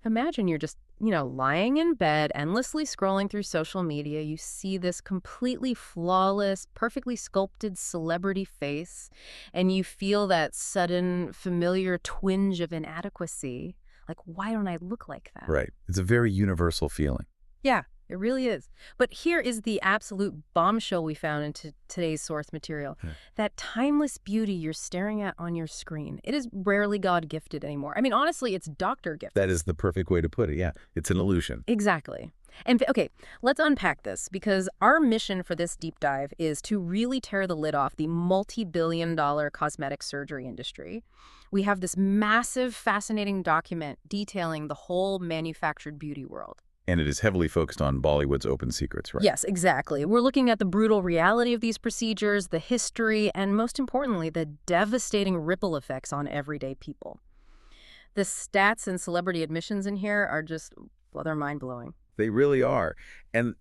Imagine you're just, lying in bed, endlessly scrolling through social media. You see this completely flawless, perfectly sculpted celebrity face, and you feel that sudden, familiar twinge of inadequacy. Like, why don't I look like that? Right. It's a very universal feeling. Yeah, it really is. But here is the absolute bombshell we found in today's source material. Yeah. That timeless beauty you're staring at on your screen, it is rarely God-gifted anymore. I mean, honestly, it's doctor-gifted. That is the perfect way to put it. Yeah, it's an illusion. Exactly. And okay, let's unpack this, because our mission for this deep dive is to really tear the lid off the multi-billion-dollar cosmetic surgery industry. We have this massive, fascinating document detailing the whole manufactured beauty world. And it is heavily focused on Bollywood's open secrets, right? Yes, exactly. We're looking at the brutal reality of these procedures, the history, and most importantly, the devastating ripple effects on everyday people. The stats and celebrity admissions in here are just, well, they're mind-blowing. They really are. And,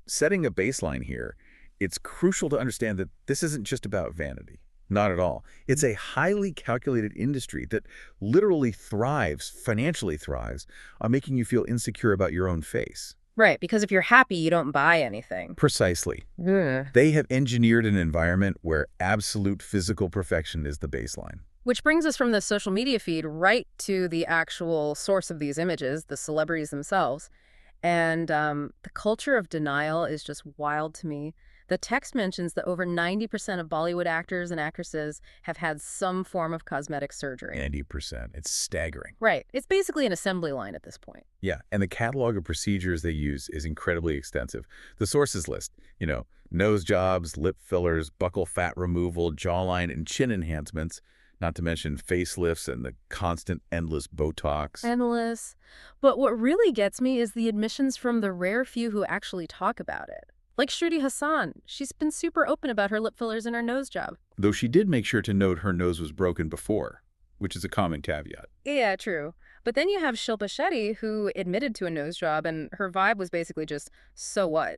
setting a baseline here, it's crucial to understand that this isn't just about vanity. Not at all. It's a highly calculated industry that literally financially thrives, on making you feel insecure about your own face. Right, because if you're happy, you don't buy anything. Precisely. Ugh. They have engineered an environment where absolute physical perfection is the baseline. Which brings us from the social media feed right to the actual source of these images, the celebrities themselves. And the culture of denial is just wild to me. The text mentions that over 90% of Bollywood actors and actresses have had some form of cosmetic surgery. 90%. It's staggering. Right. It's basically an assembly line at this point. Yeah, and the catalog of procedures they use is incredibly extensive. The sources list, nose jobs, lip fillers, buccal fat removal, jawline and chin enhancements, not to mention facelifts and the constant endless Botox. Endless. But what really gets me is the admissions from the rare few who actually talk about it. Like Shruti Hassan, she's been super open about her lip fillers and her nose job. Though she did make sure to note her nose was broken before, which is a common caveat. Yeah, true. But then you have Shilpa Shetty, who admitted to a nose job, and her vibe was basically just, so what?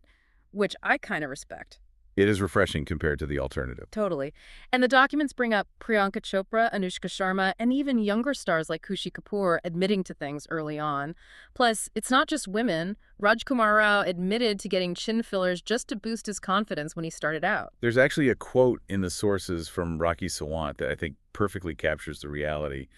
Which I kind of respect. It is refreshing compared to the alternative. Totally. And the documents bring up Priyanka Chopra, Anushka Sharma, and even younger stars like Kushi Kapoor admitting to things early on. Plus, it's not just women. Rajkumar Rao admitted to getting chin fillers just to boost his confidence when he started out. There's actually a quote in the sources from Rakhi Sawant that I think perfectly captures the reality.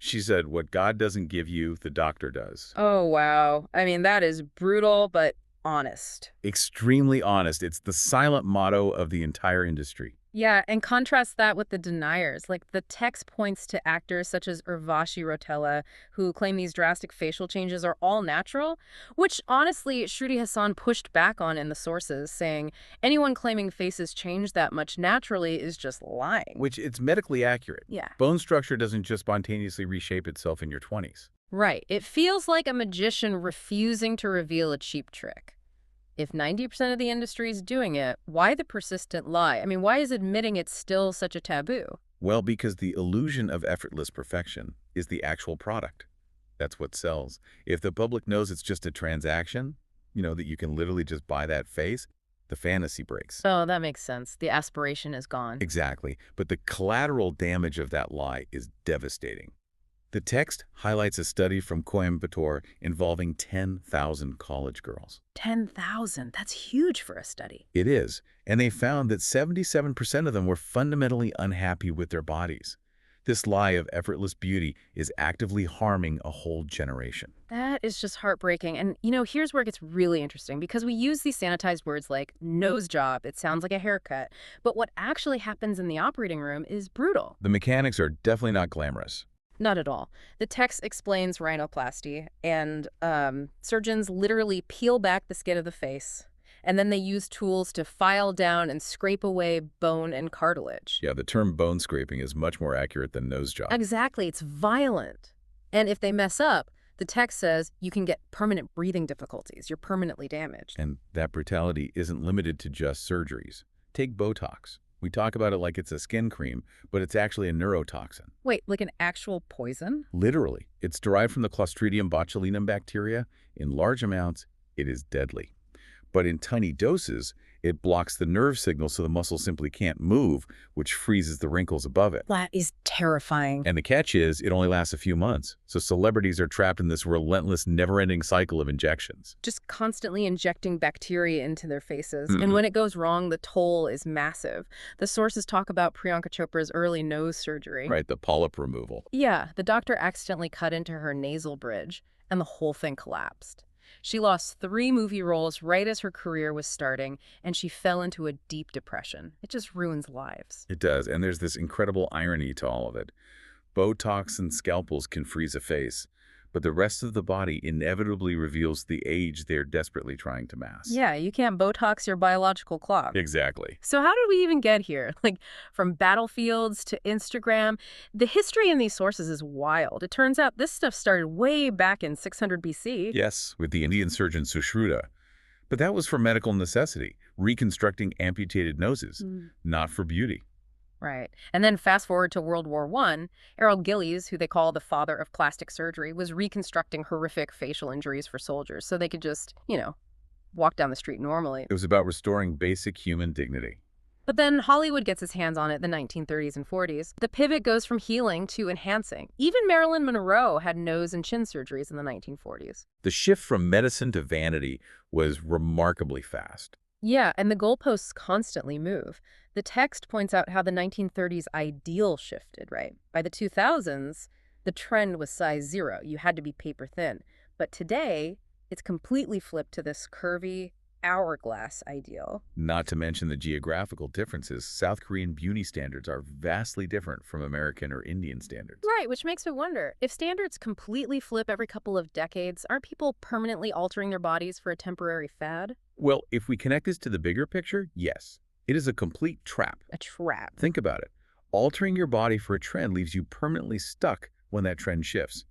She said, "What God doesn't give you, the doctor does." Oh, wow. I mean, that is brutal, but honest. Extremely honest. It's the silent motto of the entire industry. Yeah, and contrast that with the deniers. Like, the text points to actors such as Urvashi Rotella, who claim these drastic facial changes are all natural, which honestly Shruti Hassan pushed back on in the sources, saying anyone claiming faces change that much naturally is just lying. Which it's medically accurate. Yeah. Bone structure doesn't just spontaneously reshape itself in your 20s. Right. It feels like a magician refusing to reveal a cheap trick. If 90% of the industry is doing it, why the persistent lie? I mean, why is admitting it's still such a taboo? Well, because the illusion of effortless perfection is the actual product. That's what sells. If the public knows it's just a transaction, that you can literally just buy that face, the fantasy breaks. Oh, that makes sense. The aspiration is gone. Exactly. But the collateral damage of that lie is devastating. The text highlights a study from Coimbatore involving 10,000 college girls. 10,000? That's huge for a study. It is. And they found that 77% of them were fundamentally unhappy with their bodies. This lie of effortless beauty is actively harming a whole generation. That is just heartbreaking. And, here's where it gets really interesting, because we use these sanitized words like nose job. It sounds like a haircut. But what actually happens in the operating room is brutal. The mechanics are definitely not glamorous. Not at all. The text explains rhinoplasty, and surgeons literally peel back the skin of the face, and then they use tools to file down and scrape away bone and cartilage. Yeah, the term bone scraping is much more accurate than nose job. Exactly. It's violent. And if they mess up, the text says you can get permanent breathing difficulties. You're permanently damaged. And that brutality isn't limited to just surgeries. Take Botox. We talk about it like it's a skin cream, but it's actually a neurotoxin. Wait, like an actual poison? Literally. It's derived from the Clostridium botulinum bacteria. In large amounts, it is deadly. But in tiny doses, It blocks the nerve signal so the muscle simply can't move, which freezes the wrinkles above it. That is terrifying. And the catch is, it only lasts a few months, so celebrities are trapped in this relentless, never-ending cycle of injections. Just constantly injecting bacteria into their faces. And when it goes wrong, the toll is massive. The sources talk about Priyanka Chopra's early nose surgery. Right, the polyp removal. Yeah, the doctor accidentally cut into her nasal bridge, and the whole thing collapsed. She lost 3 movie roles right as her career was starting, and she fell into a deep depression. It just ruins lives. It does, and there's this incredible irony to all of it. Botox and scalpels can freeze a face, but the rest of the body inevitably reveals the age they're desperately trying to mask. Yeah, you can't Botox your biological clock. Exactly. So how did we even get here? Like, from battlefields to Instagram, the history in these sources is wild. It turns out this stuff started way back in 600 BC. Yes, with the Indian surgeon Sushruta. But that was for medical necessity, reconstructing amputated noses, not for beauty. Right. And then fast forward to World War I, Errol Gillies, who they call the father of plastic surgery, was reconstructing horrific facial injuries for soldiers so they could just, walk down the street normally. It was about restoring basic human dignity. But then Hollywood gets its hands on it in the 1930s and 40s. The pivot goes from healing to enhancing. Even Marilyn Monroe had nose and chin surgeries in the 1940s. The shift from medicine to vanity was remarkably fast. Yeah, and the goalposts constantly move. The text points out how the 1930s ideal shifted, right? By the 2000s, the trend was size 0. You had to be paper thin. But today, it's completely flipped to this curvy, hourglass ideal. Not to mention the geographical differences. South Korean beauty standards are vastly different from American or Indian standards. Right, which makes me wonder, if standards completely flip every couple of decades, aren't people permanently altering their bodies for a temporary fad? Well, if we connect this to the bigger picture, yes. It is a complete trap. A trap. Think about it. Altering your body for a trend leaves you permanently stuck when that trend shifts.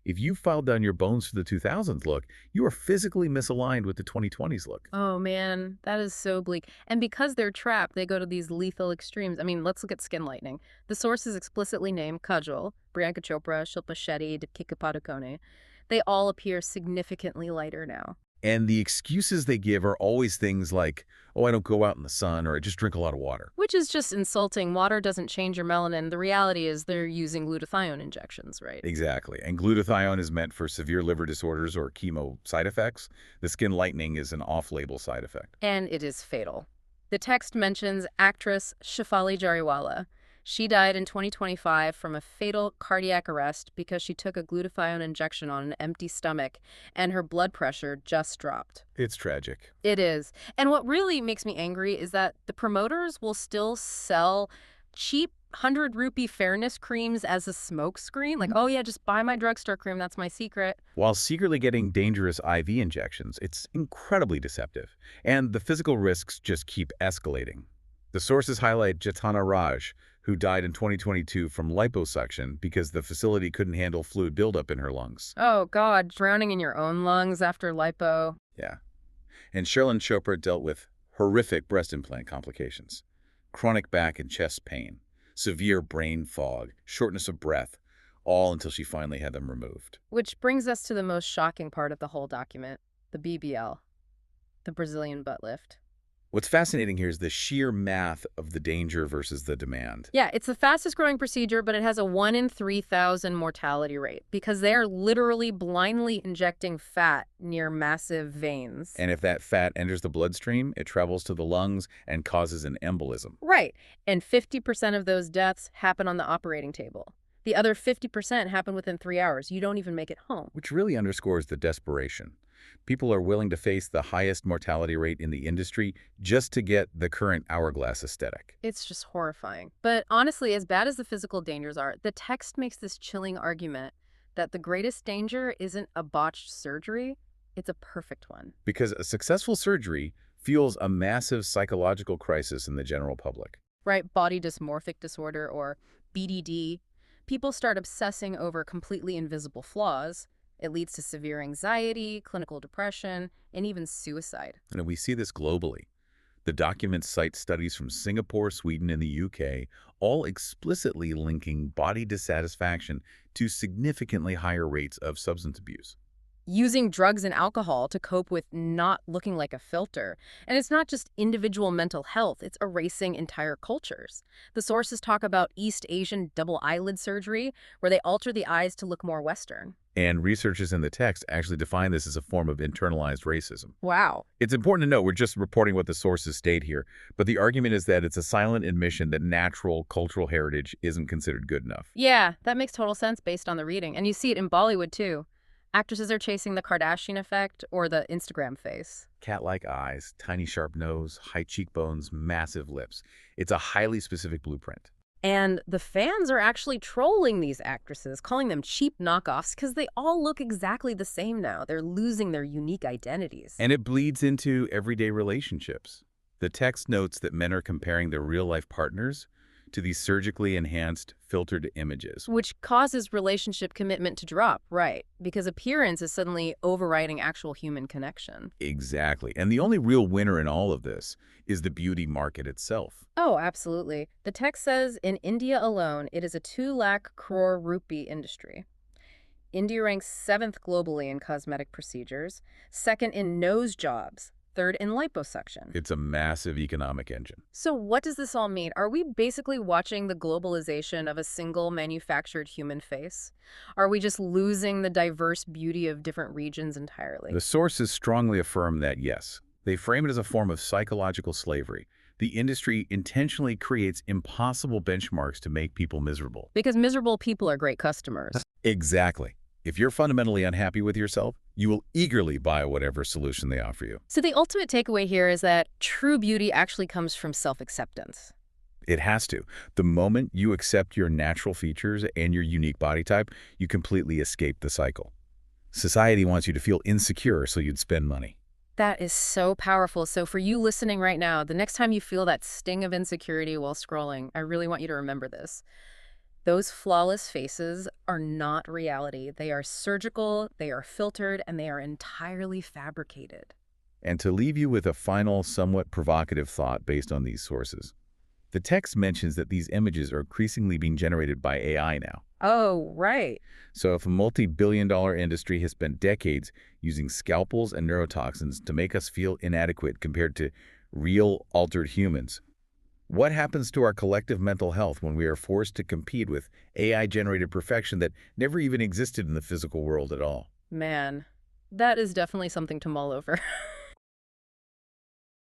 If you filed down your bones for the 2000s look, you are physically misaligned with the 2020s look. Oh man, that is so bleak. And because they're trapped, they go to these lethal extremes. I mean, let's look at skin lightening. The sources explicitly name Kajol, Priyanka Chopra, Shilpa Shetty, Deepika Padukone. They all appear significantly lighter now. And the excuses they give are always things like, oh, I don't go out in the sun, or I just drink a lot of water. Which is just insulting. Water doesn't change your melanin. The reality is they're using glutathione injections, right? Exactly. And glutathione is meant for severe liver disorders or chemo side effects. The skin lightening is an off-label side effect. And it is fatal. The text mentions actress Shefali Jariwala. She died in 2025 from a fatal cardiac arrest because she took a glutathione injection on an empty stomach and her blood pressure just dropped. It's tragic. It is. And what really makes me angry is that the promoters will still sell cheap 100-rupee fairness creams as a smokescreen. Like, oh yeah, just buy my drugstore cream, that's my secret. While secretly getting dangerous IV injections, it's incredibly deceptive. And the physical risks just keep escalating. The sources highlight Jatana Raj, who died in 2022 from liposuction because the facility couldn't handle fluid buildup in her lungs. Oh God, drowning in your own lungs after lipo. Yeah. And Sherlyn Chopra dealt with horrific breast implant complications, chronic back and chest pain, severe brain fog, shortness of breath, all until she finally had them removed. Which brings us to the most shocking part of the whole document, the BBL, the Brazilian butt lift. What's fascinating here is the sheer math of the danger versus the demand. Yeah, it's the fastest growing procedure, but it has a 1 in 3,000 mortality rate because they are literally blindly injecting fat near massive veins. And if that fat enters the bloodstream, it travels to the lungs and causes an embolism. Right. And 50% of those deaths happen on the operating table. The other 50% happen within 3 hours. You don't even make it home. Which really underscores the desperation. People are willing to face the highest mortality rate in the industry just to get the current hourglass aesthetic. It's just horrifying. But honestly, as bad as the physical dangers are, the text makes this chilling argument that the greatest danger isn't a botched surgery, it's a perfect one. Because a successful surgery fuels a massive psychological crisis in the general public. Right, body dysmorphic disorder, or BDD. People start obsessing over completely invisible flaws. It leads to severe anxiety, clinical depression, and even suicide. And we see this globally. The documents cite studies from Singapore, Sweden, and the UK, all explicitly linking body dissatisfaction to significantly higher rates of substance abuse. using drugs and alcohol to cope with not looking like a filter. And it's not just individual mental health, it's erasing entire cultures. The sources talk about East Asian double eyelid surgery, where they alter the eyes to look more Western. And researchers in the text actually define this as a form of internalized racism. Wow. It's important to note we're just reporting what the sources state here, but the argument is that it's a silent admission that natural cultural heritage isn't considered good enough. Yeah, that makes total sense based on the reading. And you see it in Bollywood, too. Actresses are chasing the Kardashian effect or the Instagram face. Cat-like eyes, tiny sharp nose, high cheekbones, massive lips. It's a highly specific blueprint. And the fans are actually trolling these actresses, calling them cheap knockoffs because they all look exactly the same now. They're losing their unique identities. And it bleeds into everyday relationships. The text notes that men are comparing their real-life partners to these surgically enhanced, filtered images. Which causes relationship commitment to drop, right? Because appearance is suddenly overriding actual human connection. Exactly. And the only real winner in all of this is the beauty market itself. Oh, absolutely. The text says in India alone, it is a 2-lakh-crore-rupee industry. India ranks 7th globally in cosmetic procedures, 2nd in nose jobs, 3rd in liposuction. It's a massive economic engine. So what does this all mean? Are we basically watching the globalization of a single manufactured human face? Are we just losing the diverse beauty of different regions entirely? The sources strongly affirm that, yes. They frame it as a form of psychological slavery. The industry intentionally creates impossible benchmarks to make people miserable. Because miserable people are great customers. Exactly. If you're fundamentally unhappy with yourself, you will eagerly buy whatever solution they offer you. So the ultimate takeaway here is that true beauty actually comes from self-acceptance. It has to. The moment you accept your natural features and your unique body type, you completely escape the cycle. Society wants you to feel insecure, so you'd spend money. That is so powerful. So for you listening right now, the next time you feel that sting of insecurity while scrolling, I really want you to remember this. Those flawless faces are not reality. They are surgical, they are filtered, and they are entirely fabricated. And to leave you with a final, somewhat provocative thought based on these sources. The text mentions that these images are increasingly being generated by AI now. Oh, right. So if a multi-billion-dollar industry has spent decades using scalpels and neurotoxins to make us feel inadequate compared to real, altered humans, what happens to our collective mental health when we are forced to compete with AI-generated perfection that never even existed in the physical world at all? Man, that is definitely something to mull over.